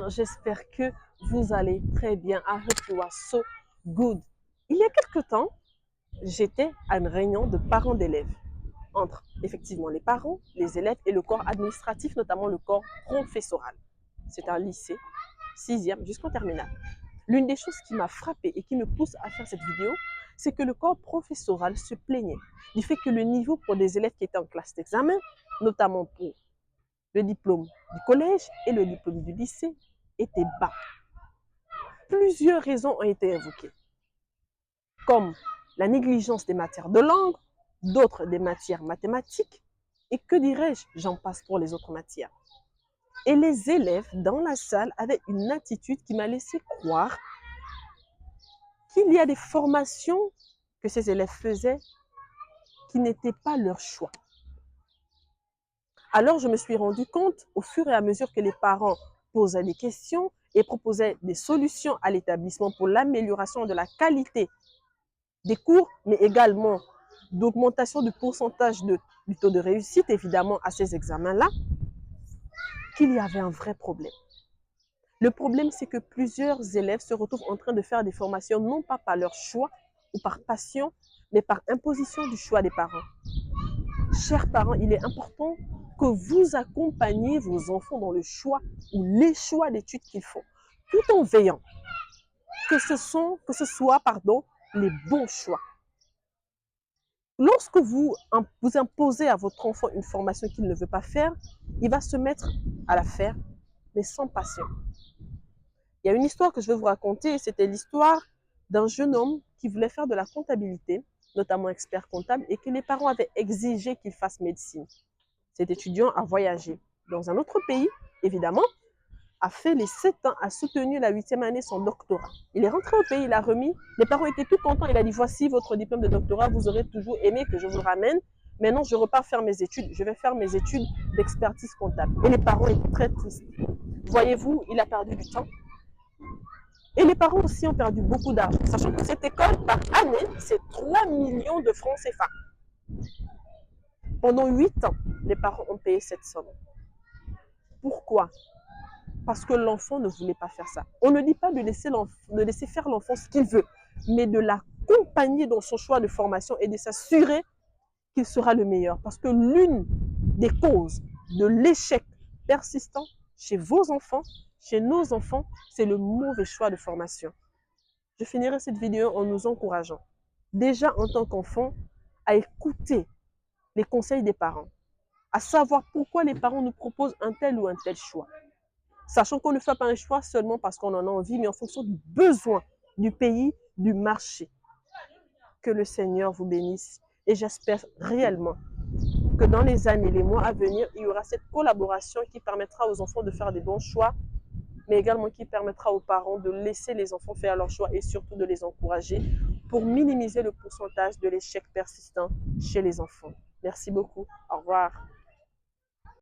bien, j'espère que vous allez très bien. I hope you are so good. Il y a quelque temps, j'étais à une réunion de parents d'élèves entre effectivement les parents, les élèves et le corps administratif, notamment le corps professoral. C'est un lycée, 6e jusqu'en terminale. L'une des choses qui m'a frappée et qui me pousse à faire cette vidéo, c'est que le corps professoral se plaignait du fait que le niveau pour des élèves qui étaient en classe d'examen, notamment pour le diplôme du collège et le diplôme du lycée, était bas. Plusieurs raisons ont été invoquées, comme la négligence des matières de langue, d'autres des matières mathématiques, et que dirais-je, j'en passe pour les autres matières. Et les élèves dans la salle avaient une attitude qui m'a laissé croire qu'il y a des formations que ces élèves faisaient qui n'étaient pas leur choix. Alors je me suis rendu compte au fur et à mesure que les parents posaient des questions et proposaient des solutions à l'établissement pour l'amélioration de la qualité des cours, mais également d'augmentation du pourcentage du taux de réussite, évidemment, à ces examens-là, qu'il y avait un vrai problème. Le problème, c'est que plusieurs élèves se retrouvent en train de faire des formations, non pas par leur choix ou par passion, mais par imposition du choix des parents. Chers parents, il est important que vous accompagniez vos enfants dans le choix ou les choix d'études qu'ils font, tout en veillant que ce soit les bons choix. Lorsque vous imposez à votre enfant une formation qu'il ne veut pas faire, il va se mettre à la faire, mais sans passion. Il y a une histoire que je vais vous raconter, c'était l'histoire d'un jeune homme qui voulait faire de la comptabilité, notamment expert comptable, et que les parents avaient exigé qu'il fasse médecine. Cet étudiant a voyagé dans un autre pays, évidemment, a fait les 7 ans, a soutenu la 8e année son doctorat. Il est rentré au pays, il a remis, les parents étaient tout contents, il a dit voici votre diplôme de doctorat, vous aurez toujours aimé que je vous le ramène. Maintenant, je repars faire mes études, je vais faire mes études d'expertise comptable. Et les parents étaient très tristes. Voyez-vous, il a perdu du temps. Et les parents aussi ont perdu beaucoup d'argent, sachant que cette école, par année, c'est 3 millions de francs CFA. Pendant 8 ans, les parents ont payé cette somme. Pourquoi? Parce que l'enfant ne voulait pas faire ça. On ne dit pas de laisser faire l'enfant ce qu'il veut, mais de l'accompagner dans son choix de formation et de s'assurer qu'il sera le meilleur. Parce que l'une des causes de l'échec persistant chez vos enfants, chez nos enfants, c'est le mauvais choix de formation. Je finirai cette vidéo en nous encourageant, déjà en tant qu'enfant, à écouter les conseils des parents, à savoir pourquoi les parents nous proposent un tel ou un tel choix. Sachant qu'on ne fait pas un choix seulement parce qu'on en a envie, mais en fonction du besoin du pays, du marché. Que le Seigneur vous bénisse. Et j'espère réellement que dans les années, les mois à venir, il y aura cette collaboration qui permettra aux enfants de faire des bons choix, mais également qui permettra aux parents de laisser les enfants faire leurs choix et surtout de les encourager pour minimiser le pourcentage de l'échec persistant chez les enfants. Merci beaucoup. Au revoir.